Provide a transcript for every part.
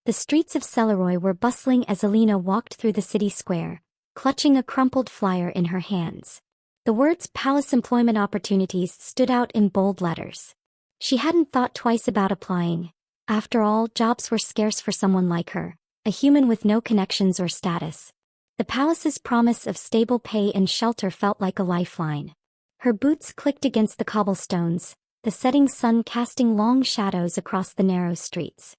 The streets of Celeroy were bustling as Alina walked through the city square, clutching a crumpled flyer in her hands. The words "Palace Employment Opportunities" stood out in bold letters. She hadn't thought twice about applying. After all, jobs were scarce for someone like her, a human with no connections or status. The palace's promise of stable pay and shelter felt like a lifeline. Her boots clicked against the cobblestones, the setting sun casting long shadows across the narrow streets.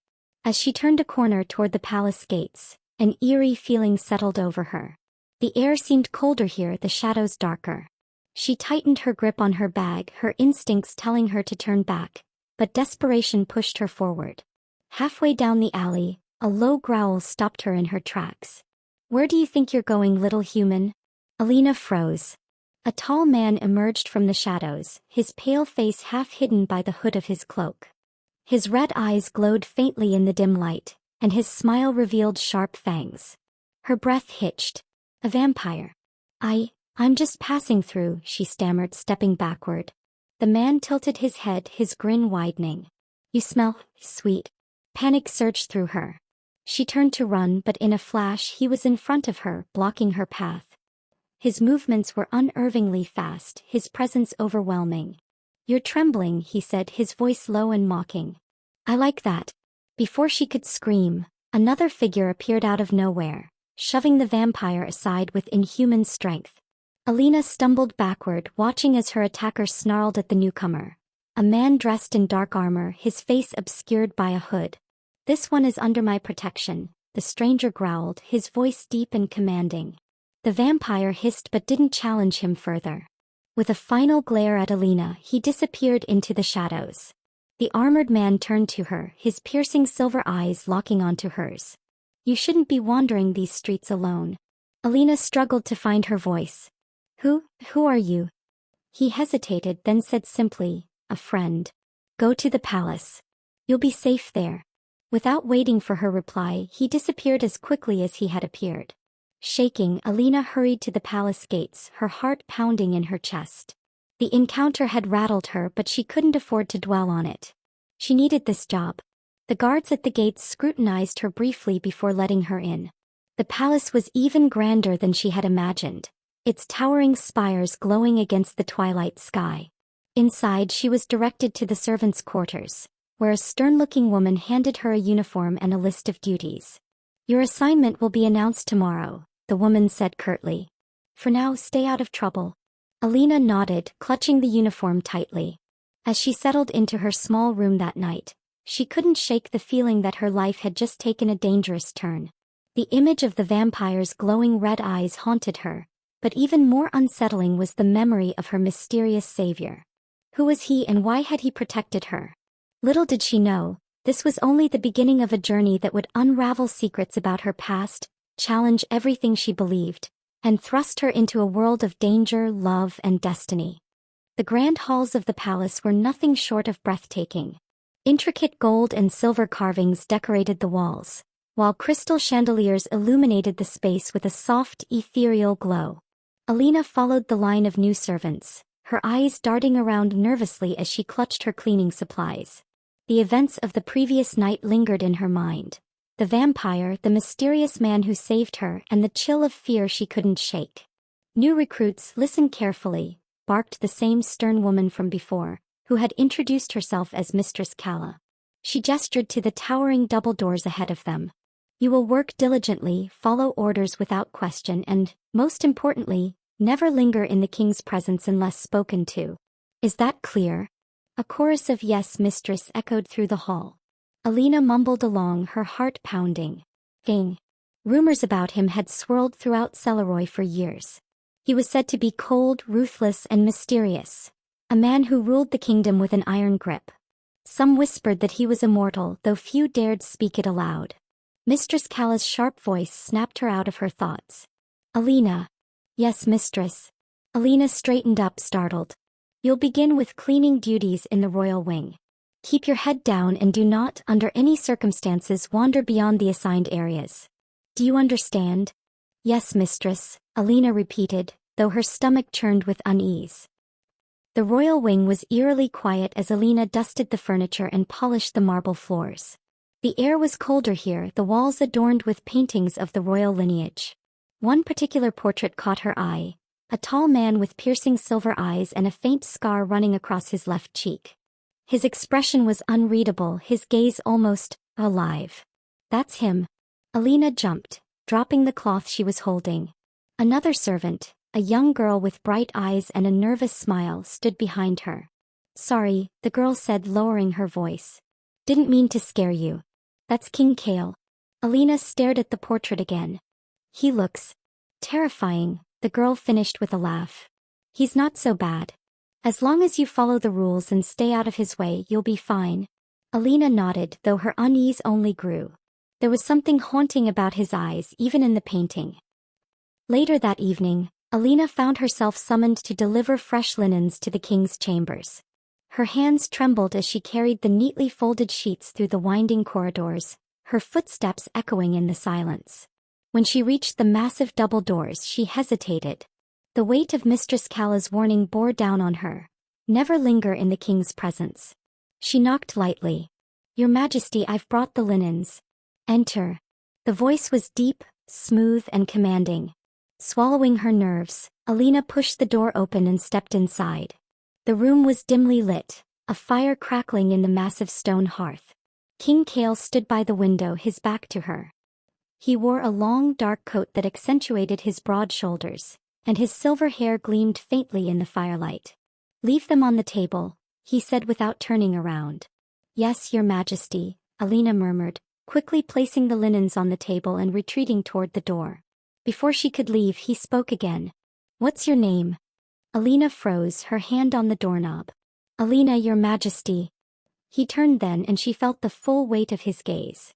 As she turned a corner toward the palace gates, an eerie feeling settled over her. The air seemed colder here, the shadows darker. She tightened her grip on her bag, her instincts telling her to turn back, but desperation pushed her forward. Halfway down the alley, a low growl stopped her in her tracks. "Where do you think you're going, little human?" Alina froze. A tall man emerged from the shadows, his pale face half hidden by the hood of his cloak. His red eyes glowed faintly in the dim light, and his smile revealed sharp fangs. Her breath hitched. "A vampire. I'm just passing through," she stammered, stepping backward. The man tilted his head, his grin widening. "You smell sweet." Panic surged through her. She turned to run, but in a flash he was in front of her, blocking her path. His movements were unnervingly fast, his presence overwhelming. "You're trembling," he said, his voice low and mocking. "I like that." Before she could scream, another figure appeared out of nowhere, shoving the vampire aside with inhuman strength. Alina stumbled backward, watching as her attacker snarled at the newcomer. A man dressed in dark armor, his face obscured by a hood. "This one is under my protection," the stranger growled, his voice deep and commanding. The vampire hissed but didn't challenge him further. With a final glare at Alina, he disappeared into the shadows. The armored man turned to her, his piercing silver eyes locking onto hers. "You shouldn't be wandering these streets alone." Alina struggled to find her voice. Who are you?" He hesitated, then said simply, "A friend. Go to the palace. You'll be safe there." Without waiting for her reply, he disappeared as quickly as he had appeared. Shaking, Alina hurried to the palace gates, her heart pounding in her chest. The encounter had rattled her, but she couldn't afford to dwell on it. She needed this job. The guards at the gates scrutinized her briefly before letting her in. The palace was even grander than she had imagined, its towering spires glowing against the twilight sky. Inside, she was directed to the servants' quarters, where a stern-looking woman handed her a uniform and a list of duties. "Your assignment will be announced tomorrow," the woman said curtly. "For now, stay out of trouble." Alina nodded, clutching the uniform tightly. As she settled into her small room that night, she couldn't shake the feeling that her life had just taken a dangerous turn. The image of the vampire's glowing red eyes haunted her, but even more unsettling was the memory of her mysterious savior. Who was he and why had he protected her? Little did she know, this was only the beginning of a journey that would unravel secrets about her past, challenge everything she believed, and thrust her into a world of danger, love, and destiny. The grand halls of the palace were nothing short of breathtaking. Intricate gold and silver carvings decorated the walls, while crystal chandeliers illuminated the space with a soft, ethereal glow. Alina followed the line of new servants, her eyes darting around nervously as she clutched her cleaning supplies. The events of the previous night lingered in her mind. The vampire, the mysterious man who saved her, and the chill of fear she couldn't shake. "New recruits, listen carefully," barked the same stern woman from before, who had introduced herself as Mistress Kael. She gestured to the towering double doors ahead of them. "You will work diligently, follow orders without question, and, most importantly, never linger in the king's presence unless spoken to. Is that clear?" A chorus of "Yes, mistress" echoed through the hall. Alina mumbled along, her heart pounding. King. Rumors about him had swirled throughout Celeroy for years. He was said to be cold, ruthless, and mysterious, a man who ruled the kingdom with an iron grip. Some whispered that he was immortal, though few dared speak it aloud. Mistress Kael's sharp voice snapped her out of her thoughts. "Alina." "Yes, mistress." Alina straightened up, startled. "You'll begin with cleaning duties in the royal wing. Keep your head down and do not, under any circumstances, wander beyond the assigned areas. Do you understand?" "Yes, mistress," Alina repeated, though her stomach churned with unease. The royal wing was eerily quiet as Alina dusted the furniture and polished the marble floors. The air was colder here, the walls adorned with paintings of the royal lineage. One particular portrait caught her eye, a tall man with piercing silver eyes and a faint scar running across his left cheek. His expression was unreadable, his gaze almost alive. That's him. Alina jumped, dropping the cloth she was holding. Another servant, a young girl with bright eyes and a nervous smile, stood behind her. Sorry, the girl said, lowering her voice. Didn't mean to scare you. That's King Kael. Alina stared at the portrait again. He looks terrifying, the girl finished with a laugh. He's not so bad. As long as you follow the rules and stay out of his way, you'll be fine. Alina nodded, though her unease only grew. There was something haunting about his eyes, even in the painting. Later that evening, Alina found herself summoned to deliver fresh linens to the king's chambers. Her hands trembled as she carried the neatly folded sheets through the winding corridors, her footsteps echoing in the silence. When she reached the massive double doors, she hesitated. The weight of Mistress Kaela's warning bore down on her. Never linger in the king's presence. She knocked lightly. Your Majesty, I've brought the linens. Enter. The voice was deep, smooth, and commanding. Swallowing her nerves, Alina pushed the door open and stepped inside. The room was dimly lit, a fire crackling in the massive stone hearth. King Kael stood by the window, his back to her. He wore a long, dark coat that accentuated his broad shoulders, and his silver hair gleamed faintly in the firelight. Leave them on the table, he said without turning around. Yes, Your Majesty, Alina murmured, quickly placing the linens on the table and retreating toward the door. Before she could leave, he spoke again. What's your name? Alina froze, her hand on the doorknob. Alina, Your Majesty. He turned then and she felt the full weight of his gaze.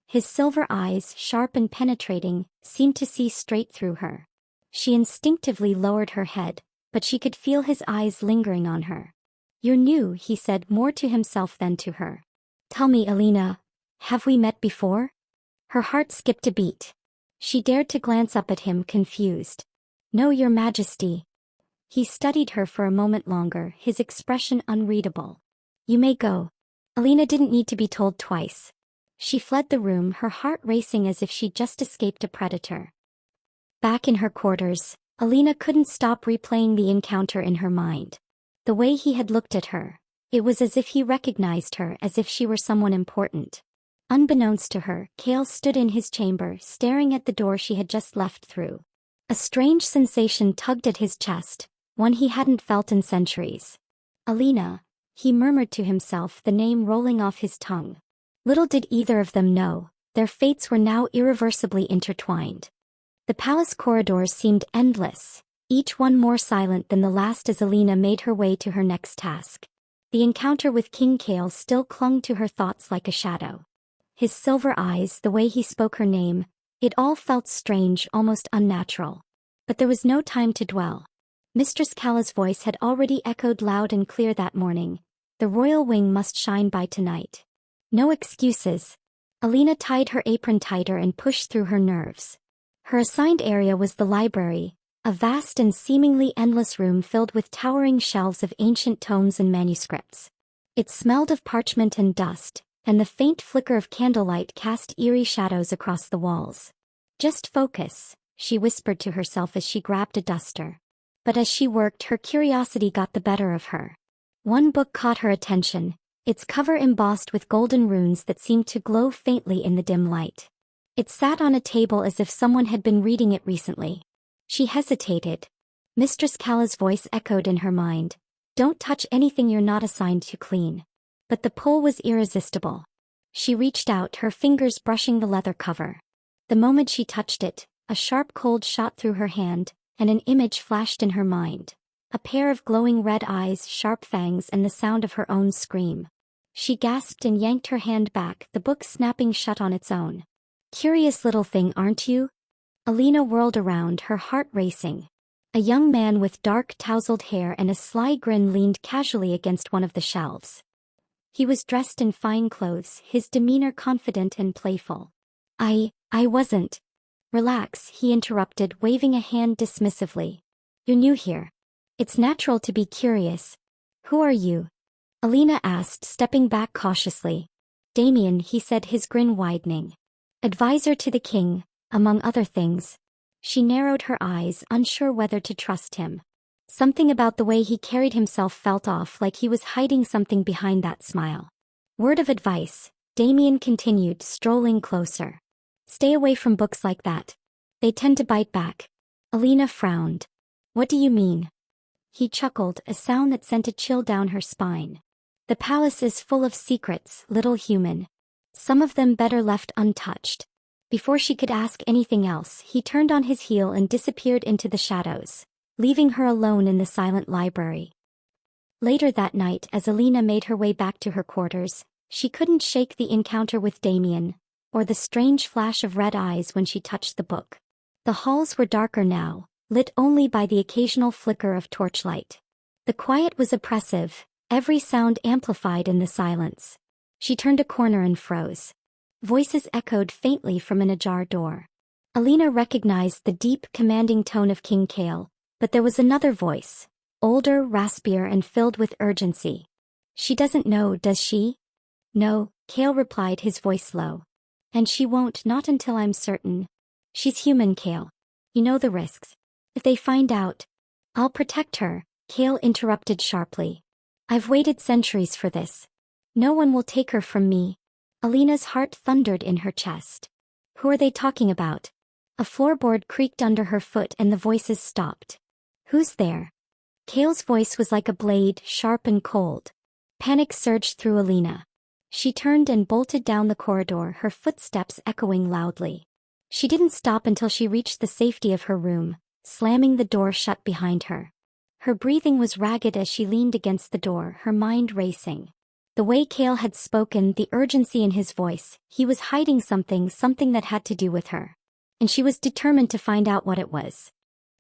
His silver eyes, sharp and penetrating, seemed to see straight through her. She instinctively lowered her head, but she could feel his eyes lingering on her. You're new, he said, more to himself than to her. Tell me, Alina, have we met before? Her heart skipped a beat. She dared to glance up at him, confused. No, Your Majesty. He studied her for a moment longer, his expression unreadable. You may go. Alina didn't need to be told twice. She fled the room, her heart racing as if she'd just escaped a predator. Back in her quarters, Alina couldn't stop replaying the encounter in her mind. The way he had looked at her. It was as if he recognized her, as if she were someone important. Unbeknownst to her, Kael stood in his chamber, staring at the door she had just left through. A strange sensation tugged at his chest, one he hadn't felt in centuries. Alina, he murmured to himself, the name rolling off his tongue. Little did either of them know, their fates were now irreversibly intertwined. The palace corridors seemed endless, each one more silent than the last as Alina made her way to her next task. The encounter with King Kael still clung to her thoughts like a shadow. His silver eyes, the way he spoke her name, it all felt strange, almost unnatural. But there was no time to dwell. Mistress Kaela's voice had already echoed loud and clear that morning. The royal wing must shine by tonight. No excuses. Alina tied her apron tighter and pushed through her nerves. Her assigned area was the library, a vast and seemingly endless room filled with towering shelves of ancient tomes and manuscripts. It smelled of parchment and dust, and the faint flicker of candlelight cast eerie shadows across the walls. Just focus, she whispered to herself as she grabbed a duster. But as she worked, her curiosity got the better of her. One book caught her attention, its cover embossed with golden runes that seemed to glow faintly in the dim light. It sat on a table as if someone had been reading it recently. She hesitated. Mistress Kaela's voice echoed in her mind. Don't touch anything you're not assigned to clean. But the pull was irresistible. She reached out, her fingers brushing the leather cover. The moment she touched it, a sharp cold shot through her hand, and an image flashed in her mind. A pair of glowing red eyes, sharp fangs, and the sound of her own scream. She gasped and yanked her hand back, the book snapping shut on its own. Curious little thing, aren't you? Alina whirled around, her heart racing. A young man with dark tousled hair and a sly grin leaned casually against one of the shelves. He was dressed in fine clothes, his demeanor confident and playful. I wasn't. Relax, he interrupted, waving a hand dismissively. You're new here. It's natural to be curious. Who are you? Alina asked, stepping back cautiously. Damien, he said, his grin widening. Advisor to the king, among other things. She narrowed her eyes, unsure whether to trust him. Something about the way he carried himself felt off, like he was hiding something behind that smile. Word of advice, Damien continued, strolling closer. Stay away from books like that. They tend to bite back. Alina frowned. What do you mean? He chuckled, a sound that sent a chill down her spine. The palace is full of secrets, little human. Some of them better left untouched. Before she could ask anything else, he turned on his heel and disappeared into the shadows, leaving her alone in the silent library. Later that night, as Alina made her way back to her quarters, she couldn't shake the encounter with Damien, or the strange flash of red eyes when she touched the book. The halls were darker now, lit only by the occasional flicker of torchlight. The quiet was oppressive, every sound amplified in the silence. She turned a corner and froze. Voices echoed faintly from an ajar door. Alina recognized the deep, commanding tone of King Kael, but there was another voice, older, raspier, and filled with urgency. She doesn't know, does she? No, Kael replied, his voice low. And she won't, not until I'm certain. She's human, Kael. You know the risks. If they find out, I'll protect her, Kael interrupted sharply. I've waited centuries for this. No one will take her from me. Alina's heart thundered in her chest. Who are they talking about? A floorboard creaked under her foot and the voices stopped. Who's there? Kael's voice was like a blade, sharp and cold. Panic surged through Alina. She turned and bolted down the corridor, her footsteps echoing loudly. She didn't stop until she reached the safety of her room, slamming the door shut behind her. Her breathing was ragged as she leaned against the door, her mind racing. The way Kael had spoken, the urgency in his voice, he was hiding something that had to do with her. And she was determined to find out what it was.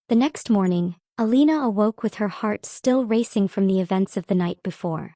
The next morning, Alina awoke with her heart still racing from the events of the night before.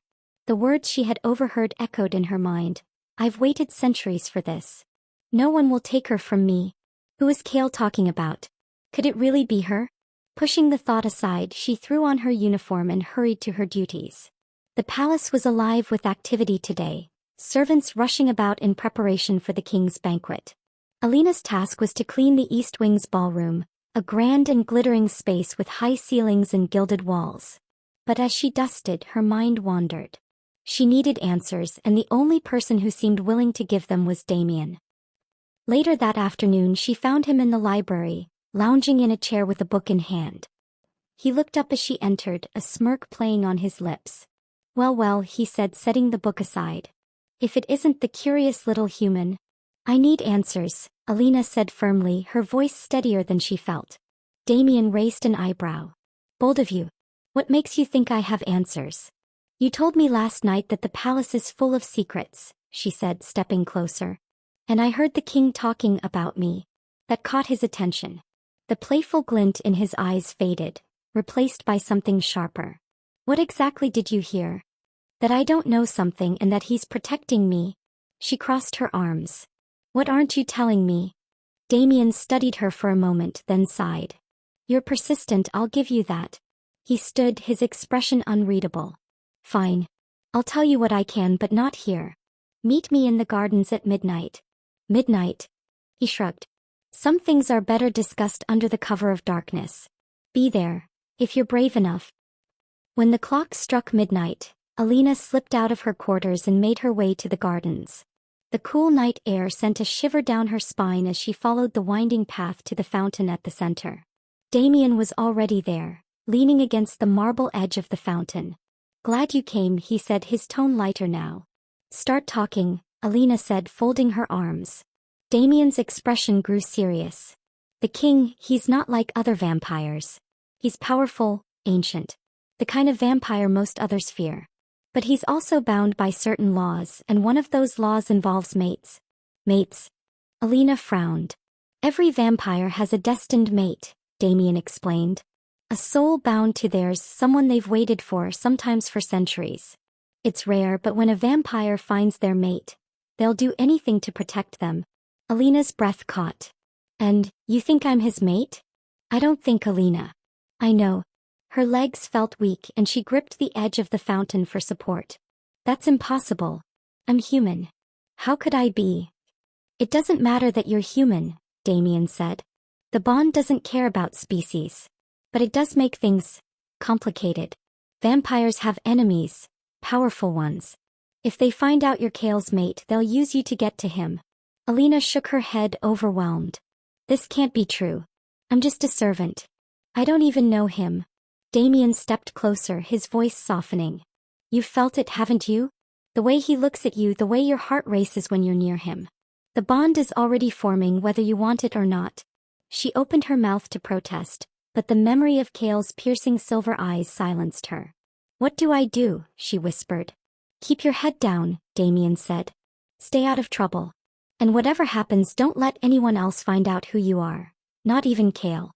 The words she had overheard echoed in her mind. I've waited centuries for this. No one will take her from me. Who is Kael talking about? Could it really be her? Pushing the thought aside, she threw on her uniform and hurried to her duties. The palace was alive with activity today, servants rushing about in preparation for the king's banquet. Alina's task was to clean the East Wing's ballroom, a grand and glittering space with high ceilings and gilded walls. But as she dusted, her mind wandered. She needed answers, and the only person who seemed willing to give them was Damien. Later that afternoon, she found him in the library, lounging in a chair with a book in hand. He looked up as she entered, a smirk playing on his lips. Well, he said, setting the book aside. If it isn't the curious little human. I need answers, Alina said firmly, her voice steadier than she felt. Damien raised an eyebrow. Bold of you. What makes you think I have answers? You told me last night that the palace is full of secrets, she said, stepping closer. And I heard the king talking about me. That caught his attention. The playful glint in his eyes faded, replaced by something sharper. What exactly did you hear? That I don't know something and that he's protecting me. She crossed her arms. What aren't you telling me? Damien studied her for a moment, then sighed. You're persistent, I'll give you that. He stood, his expression unreadable. Fine. I'll tell you what I can, but not here. Meet me in the gardens at midnight. Midnight? He shrugged. Some things are better discussed under the cover of darkness. Be there, if you're brave enough. When the clock struck midnight, Alina slipped out of her quarters and made her way to the gardens. The cool night air sent a shiver down her spine as she followed the winding path to the fountain at the center. Damien was already there, leaning against the marble edge of the fountain. Glad you came, he said, his tone lighter now. Start talking, Alina said, folding her arms. Damien's expression grew serious. The king, he's not like other vampires. He's powerful, ancient. The kind of vampire most others fear. But he's also bound by certain laws, and one of those laws involves mates. Mates? Alina frowned. Every vampire has a destined mate, Damien explained. A soul bound to theirs, someone they've waited for, sometimes for centuries. It's rare, but when a vampire finds their mate, they'll do anything to protect them. Alina's breath caught. And, you think I'm his mate? I don't think, Alina. I know. Her legs felt weak and she gripped the edge of the fountain for support. That's impossible. I'm human. How could I be? It doesn't matter that you're human, Damien said. The bond doesn't care about species. But it does make things complicated. Vampires have enemies, powerful ones. If they find out you're Kael's mate, they'll use you to get to him. Alina shook her head, overwhelmed. This can't be true. I'm just a servant. I don't even know him. Damien stepped closer, his voice softening. You've felt it, haven't you? The way he looks at you, the way your heart races when you're near him. The bond is already forming whether you want it or not. She opened her mouth to protest, but the memory of Kael's piercing silver eyes silenced her. What do I do? She whispered. Keep your head down, Damien said. Stay out of trouble. And whatever happens, don't let anyone else find out who you are. Not even Kael.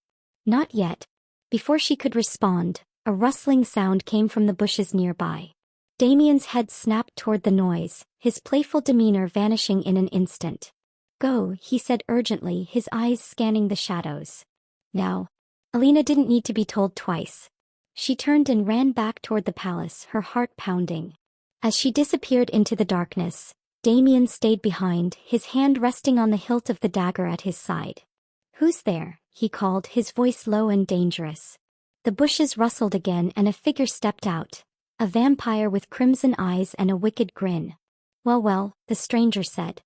Not yet. Before she could respond, a rustling sound came from the bushes nearby. Damien's head snapped toward the noise, his playful demeanor vanishing in an instant. Go, he said urgently, his eyes scanning the shadows. Now. Alina didn't need to be told twice. She turned and ran back toward the palace, her heart pounding. As she disappeared into the darkness, Damien stayed behind, his hand resting on the hilt of the dagger at his side. Who's there? He called, his voice low and dangerous. The bushes rustled again and a figure stepped out. A vampire with crimson eyes and a wicked grin. Well, the stranger said.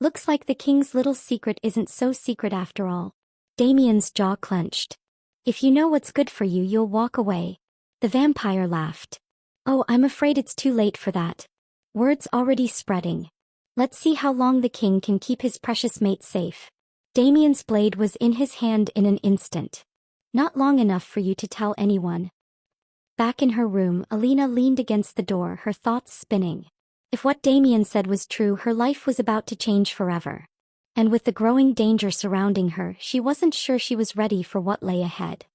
Looks like the king's little secret isn't so secret after all. Damien's jaw clenched. If you know what's good for you, you'll walk away. The vampire laughed. Oh, I'm afraid it's too late for that. Word's already spreading. Let's see how long the king can keep his precious mate safe. Damien's blade was in his hand in an instant. Not long enough for you to tell anyone. Back in her room, Alina leaned against the door, her thoughts spinning. If what Damien said was true, her life was about to change forever. And with the growing danger surrounding her, she wasn't sure she was ready for what lay ahead.